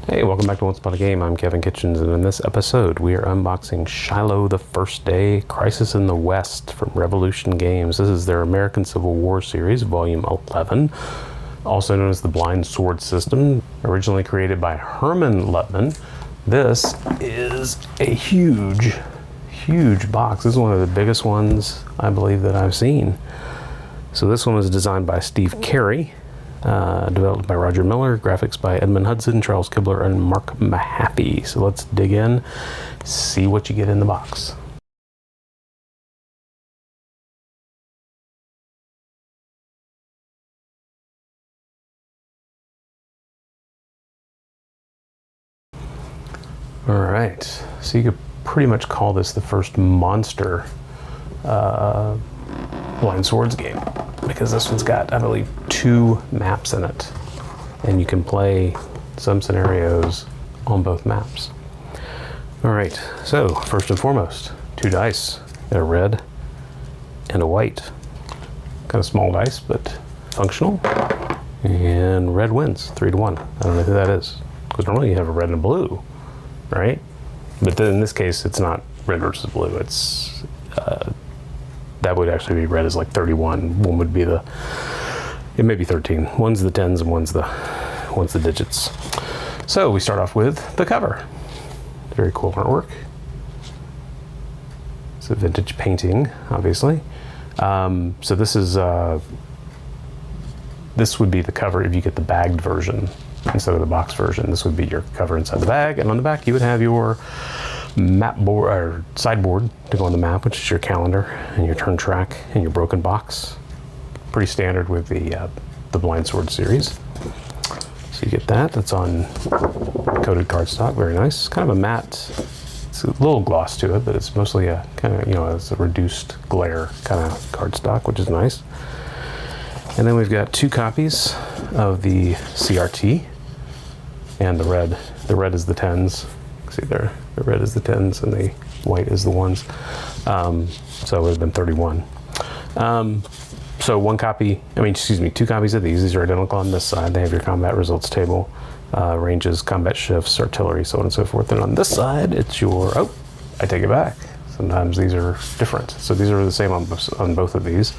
Hey, welcome back to Once Upon a Game. I'm Kevin Kitchens, and in this episode, we are unboxing Shiloh the First Day, Crisis in the West from Revolution Games. This is their American Civil War series, Volume 11, also known as the Blind Sword System, originally created by Herman Lutman. This is a huge box. This is one of the biggest ones, I believe, that I've seen. So this one was designed by Steve Carey. Developed by Roger Miller, graphics by Edmund Hudson, Charles Kibler, and Mark Mahaffey. So let's dig in, see what you get in the box. All right, so you could pretty much call this the first monster blind swords game, because this one's got, I believe, 2 maps in it, and you can play some scenarios on both maps. All right, so first and foremost, 2 dice, a red and a white. Kind of small dice, but functional, and red wins 3-1. I don't know who that is, because normally you have a red and blue, right? But then in this case, it's not red versus blue. It's that would actually be red is like 31. One would be it may be 13. One's the tens and one's the digits. So we start off with the cover. Very cool artwork. It's a vintage painting, obviously. So this would be the cover if you get the bagged version instead of the box version. This would be your cover inside the bag, and on the back you would have your map board or sideboard to go on the map, which is your calendar and your turn track and your broken box. Pretty standard with the Blind Sword series. So you get that. That's on coated cardstock. Very nice. Kind of a matte. It's a little gloss to it, but it's mostly a kind of, it's a reduced glare kind of cardstock, which is nice. And then we've got 2 copies of the CRT, and the red. The red is the tens. See there, the red is the tens and the white is the ones. So it would have been 31. So 2 copies of these. These are identical on this side. They have your combat results table, ranges, combat shifts, artillery, so on and so forth. And on this side, it's your, I take it back. Sometimes these are different. So these are the same on both of these.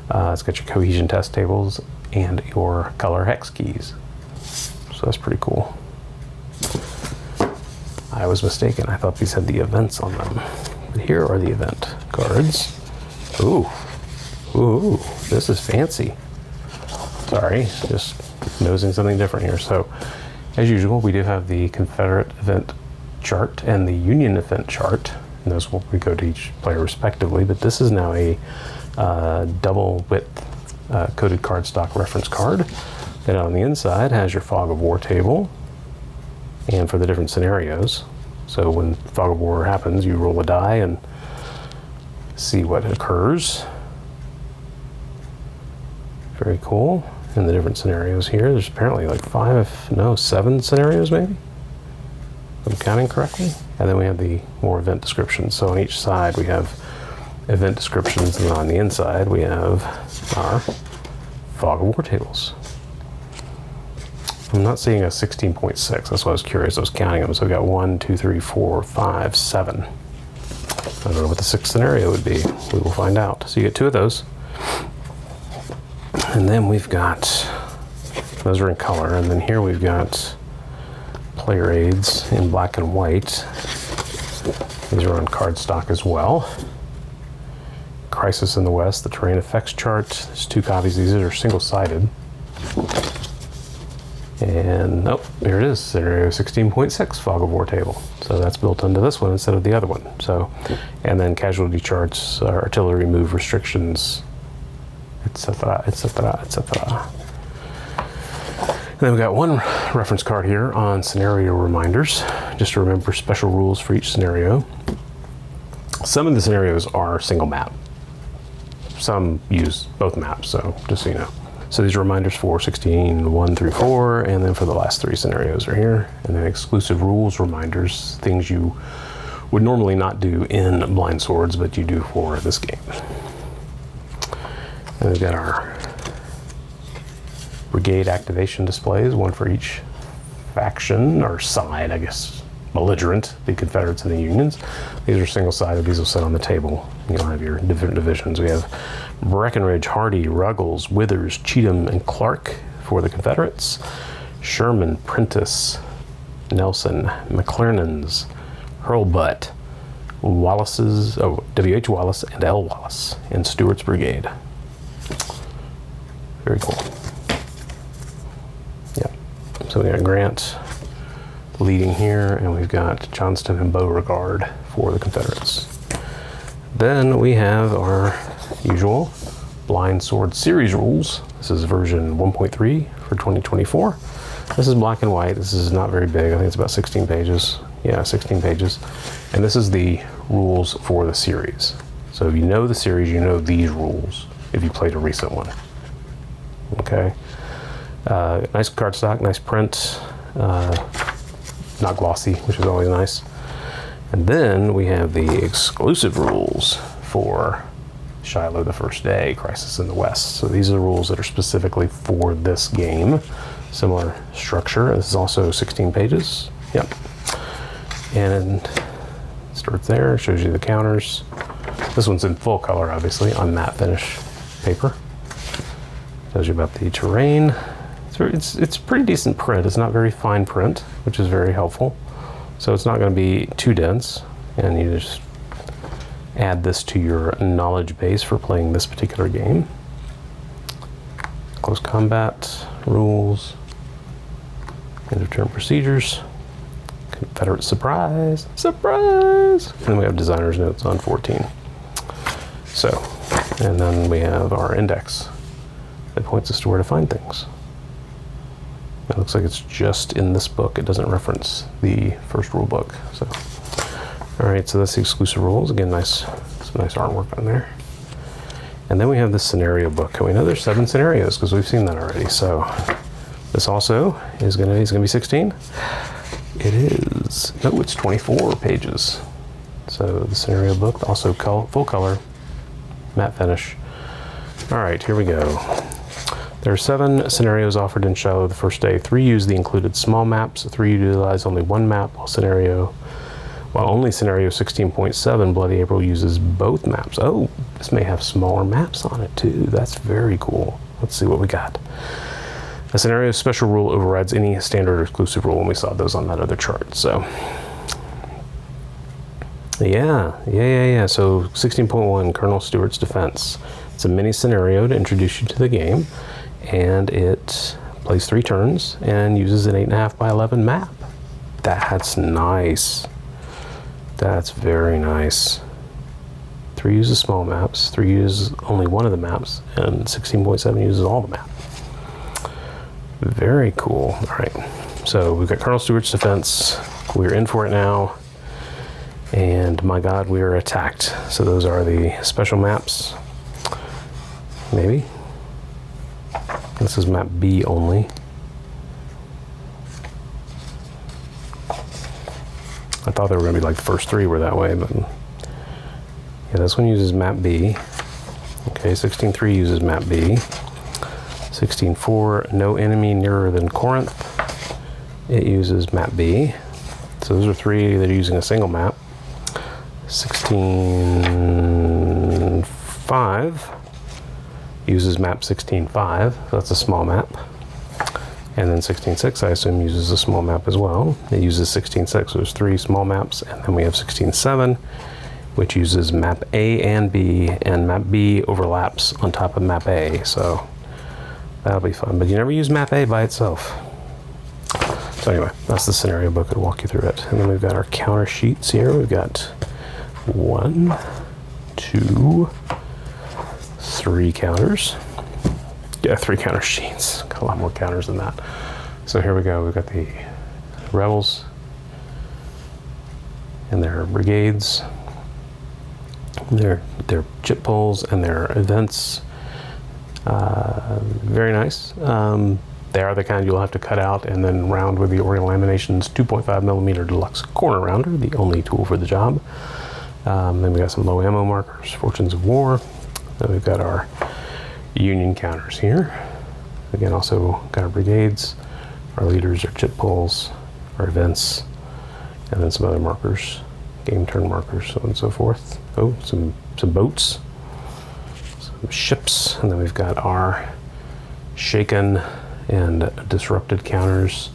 It's got your cohesion test tables and your color hex keys. So that's pretty cool. I was mistaken. I thought these had the events on them. But here are the event cards. Ooh, this is fancy. Sorry, just nosing something different here. So, as usual, we do have the Confederate event chart and the Union event chart, and those will go to each player respectively. But this is now a double width coated cardstock reference card. That on the inside has your fog of war table, and for the different scenarios. So when fog of war happens, you roll a die and see what occurs. Very cool. And the different scenarios here, there's apparently like 7 scenarios maybe, if I'm counting correctly. And then we have the more event descriptions. So on each side we have event descriptions, and on the inside we have our fog of war tables. I'm not seeing a 16.6. That's why I was curious. I was counting them. So we got 1, 2, 3, 4, 5, 7. I don't know what the 6th scenario would be. We will find out. So you get 2 of those. And then we've got, those are in color. And then here we've got player aids in black and white. These are on cardstock as well. Crisis in the West, the terrain effects chart. There's 2 copies. These are single-sided. And here it is, scenario 16.6, fog of war table. So that's built into this one instead of the other one. So, and then casualty charts, artillery move restrictions, etc., etc., etc. And then we got 1 reference card here on scenario reminders, just to remember special rules for each scenario. Some of the scenarios are single map. Some use both maps, so just so you know. So these are reminders for 16, 1 through 4, and then for the last 3 scenarios are here. And then exclusive rules reminders, things you would normally not do in Blind Swords, but you do for this game. And we've got our brigade activation displays, one for each faction, or side, I guess, belligerent, the Confederates and the Unions. These are single-sided. These will sit on the table. You'll have your different divisions. We have Breckinridge, Hardee, Ruggles, Withers, Cheatham, and Clark for the Confederates. Sherman, Prentiss, Nelson, McClernand's, Hurlbut, Wallace's, W.H. Wallace and L. Wallace, and Stewart's Brigade. Very cool. Yep. So we got Grant leading here, and we've got Johnston and Beauregard for the Confederates. Then we have our usual Blind Sword series rules. This is version 1.3 for 2024. This is black and white. This is not very big. I think it's about 16 pages. Yeah, 16 pages. And this is the rules for the series. So if you know the series, you know these rules if you played a recent one. Okay. Nice cardstock, nice print. Not glossy, which is always nice. And then we have the exclusive rules for Shiloh the First Day, Crisis in the West. So these are the rules that are specifically for this game. Similar structure. This is also 16 pages. Yep. And starts there, shows you the counters. This one's in full color, obviously, on matte finish paper. Tells you about the terrain. It's pretty decent print. It's not very fine print, which is very helpful. So it's not going to be too dense, and you just add this to your knowledge base for playing this particular game. Close combat rules, end of turn procedures, Confederate surprise, surprise, and then we have designer's notes on 14. So, and then we have our index that points us to where to find things. It looks like it's just in this book. It doesn't reference the first rule book. So, all right, so that's the exclusive rules. Again, some nice artwork on there. And then we have the scenario book. And we know there's 7 scenarios because we've seen that already. So this also is gonna be 16. It is, no, it's 24 pages. So the scenario book, also full color, matte finish. All right, here we go. There are 7 scenarios offered in Shiloh the First Day. 3 use the included small maps. 3 utilize only one map, while only scenario 16.7 Bloody April uses both maps. Oh, this may have smaller maps on it too. That's very cool. Let's see what we got. A scenario special rule overrides any standard or exclusive rule, and we saw those on that other chart. So yeah. So 16.1 Colonel Stewart's Defense. It's a mini scenario to introduce you to the game. And it plays 3 turns and uses an 8.5 by 11 map. That's nice. That's very nice. 3 uses small maps, 3 uses only one of the maps, and 16.7 uses all the map. Very cool. All right, so we've got Colonel Stewart's Defense. We're in for it now. And my God, we are attacked. So those are the special maps. Maybe. This is map B only. I thought they were going to be like the first 3 were that way, but yeah, this one uses map B. Okay, 16.3 uses map B. 16.4, no enemy nearer than Corinth. It uses map B. So those are 3 that are using a single map. 16.5 uses map 16.5, so that's a small map. And then 16.6, I assume, uses a small map as well. It uses 16.6, so there's 3 small maps, and then we have 16.7, which uses map A and B, and map B overlaps on top of map A, so that'll be fun. But you never use map A by itself. So anyway, that's the scenario book. It'll walk you through it. And then we've got our counter sheets here. We've got 1, 2, 3 counters. Yeah, 3 counter sheets. Got a lot more counters than that. So here we go. We've got the rebels and their brigades, their chip pulls and their events. Very nice. They are the kind you'll have to cut out and then round with the Oriental Laminations 2.5mm Deluxe Corner Rounder, the only tool for the job. Then we got some low ammo markers, Fortunes of War. Then we've got our Union counters here. Again, also got our brigades, our leaders, our chip pulls, our events, and then some other markers, game turn markers, so on and so forth. Oh, some boats, some ships, and then we've got our shaken and disrupted counters,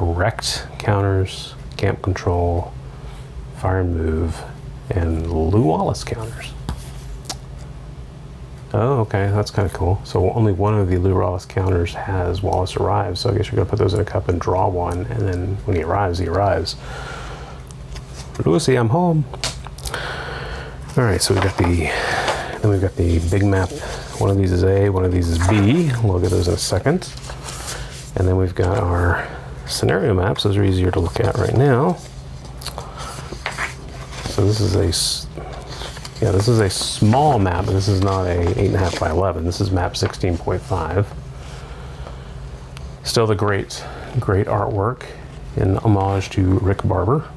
wrecked counters, camp control, fire and move, and Lew Wallace counters. Oh, okay, that's kind of cool. So only one of the Lew Wallace counters has Wallace arrives, so I guess you're gonna put those in a cup and draw one, and then when he arrives, he arrives. Lucy, I'm home. All right, so we've got the big map. One of these is A, one of these is B. We'll look at those in a second. And then we've got our scenario maps. Those are easier to look at right now. So this is a small map, but this is not a 8.5 by 11. This is map 16.5. Still the great artwork in homage to Rick Barber.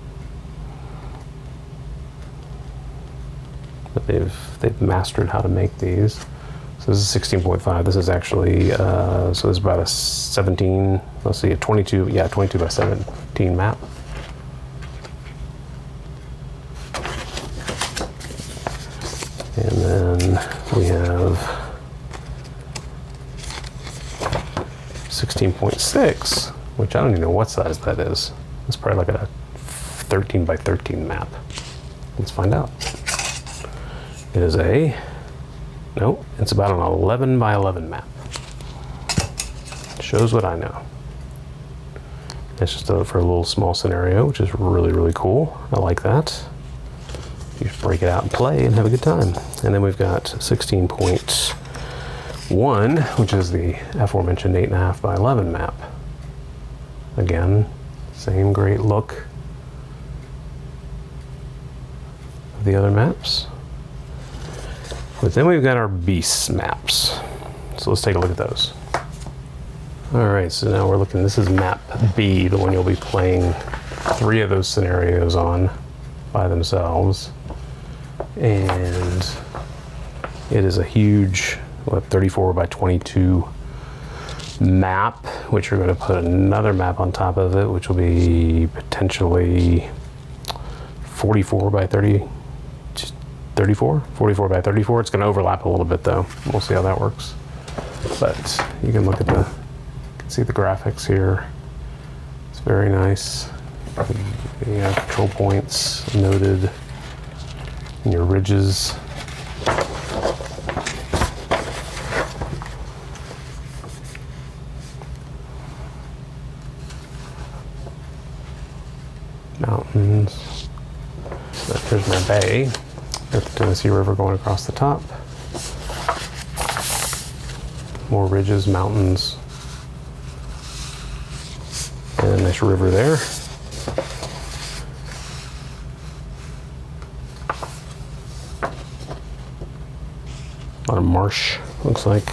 But they've mastered how to make these. So this is 16.5. This is actually so this is about a 17. Let's see, a 22. Yeah, 22 by 17 map. And then we have 16.6, which I don't even know what size that is. It's probably like a 13 by 13 map. Let's find out. It is it's about an 11 by 11 map. Shows what I know. It's just for a little small scenario, which is really, really cool. I like that. You just break it out and play and have a good time. And then we've got 16.1, which is the aforementioned 8.5 by 11 map. Again, same great look of the other maps. But then we've got our beasts maps. So let's take a look at those. All right, so now we're looking, this is map B, the one you'll be playing 3 of those scenarios on by themselves. And it is a huge, 34 by 22 map, which you're going to put another map on top of it, which will be potentially 44 by 34 by 34. It's going to overlap a little bit though. We'll see how that works. But you can look at see the graphics here. It's very nice. The control points noted, and your ridges. Mountains. There's my bay. Got the Tennessee River going across the top. More ridges, mountains, and a nice river there. A lot of marsh, looks like.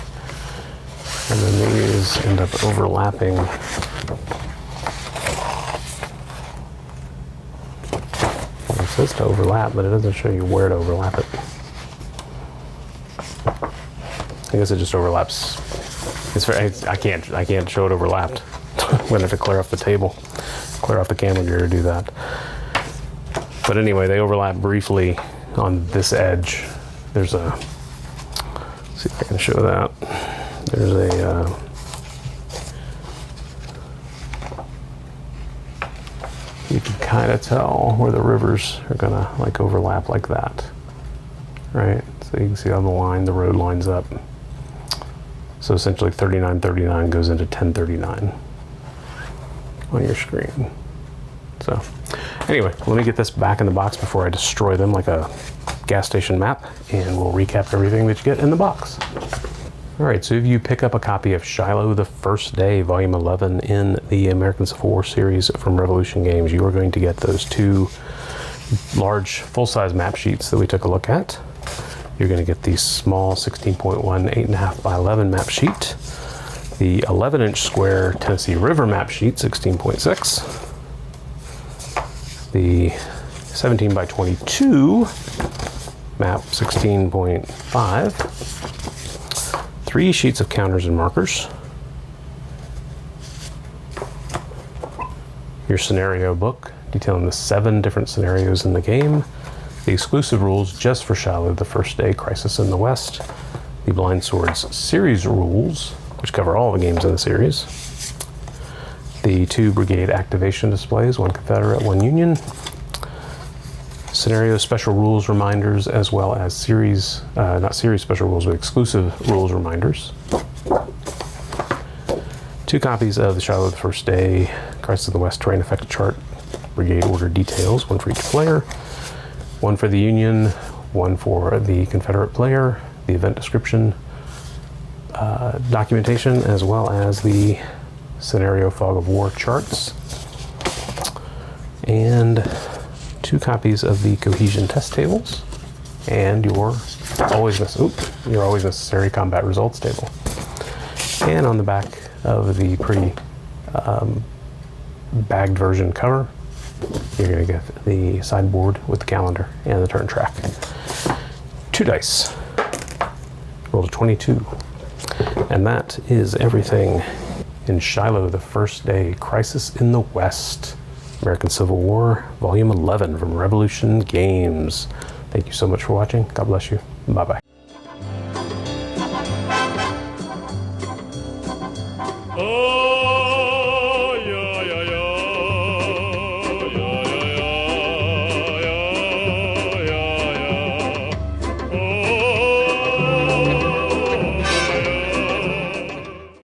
And then these end up overlapping. It says to overlap, but it doesn't show you where to overlap it. I guess it just overlaps. I can't show it overlapped. I'm gonna have to clear off the table, clear off the camera gear to do that. But anyway, they overlap briefly on this edge. There's a, let's see if I can show that. There's a, you can kind of tell where the rivers are gonna like overlap like that, right? So you can see on the line, the road lines up. So essentially 3939 goes into 1039 on your screen. So anyway, let me get this back in the box before I destroy them like a gas station map, and we'll recap everything that you get in the box. All right, so if you pick up a copy of Shiloh the First Day, Volume 11 in the American Civil War series from Revolution Games, you are going to get those 2 large full-size map sheets that we took a look at. You're going to get the small 16.1 8.5 by 11 map sheet, the 11-inch square Tennessee River map sheet 16.6, the 17 by 22 map 16.5, 3 sheets of counters and markers, your scenario book detailing the 7 different scenarios in the game, the exclusive rules just for Shiloh, the First Day Crisis in the West, the Blind Swords series rules, which cover all the games in the series, the 2 brigade activation displays, 1 Confederate, 1 Union, scenario special rules reminders, as well as series, not series special rules, but exclusive rules reminders. 2 copies of the Shiloh the First Day Crisis of the West terrain effect chart, brigade order details, 1 for each player, 1 for the Union, 1 for the Confederate player, the event description, documentation, as well as the scenario fog of war charts, and 2 copies of the cohesion test tables, and your always necessary combat results table. And on the back of the bagged version cover, you're going to get the sideboard with the calendar and the turn track. 2 dice. Roll a 22. And that is everything in Shiloh the First Day Crisis in the West, American Civil War, Volume 11 from Revolution Games. Thank you so much for watching. God bless you. Bye-bye.